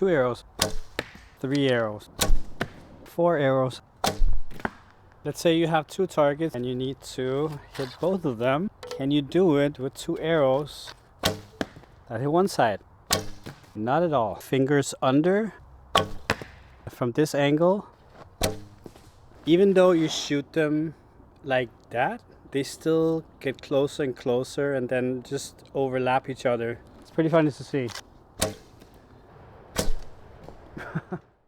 2 arrows, 3 arrows, 4 arrows. Let's say you have 2 targets and you need to hit both of them. Can you do it with 2 arrows that hit one side? Not at all. Fingers under from this angle. Even though you shoot them like that, they still get closer and closer and then just overlap each other. It's pretty funny to see.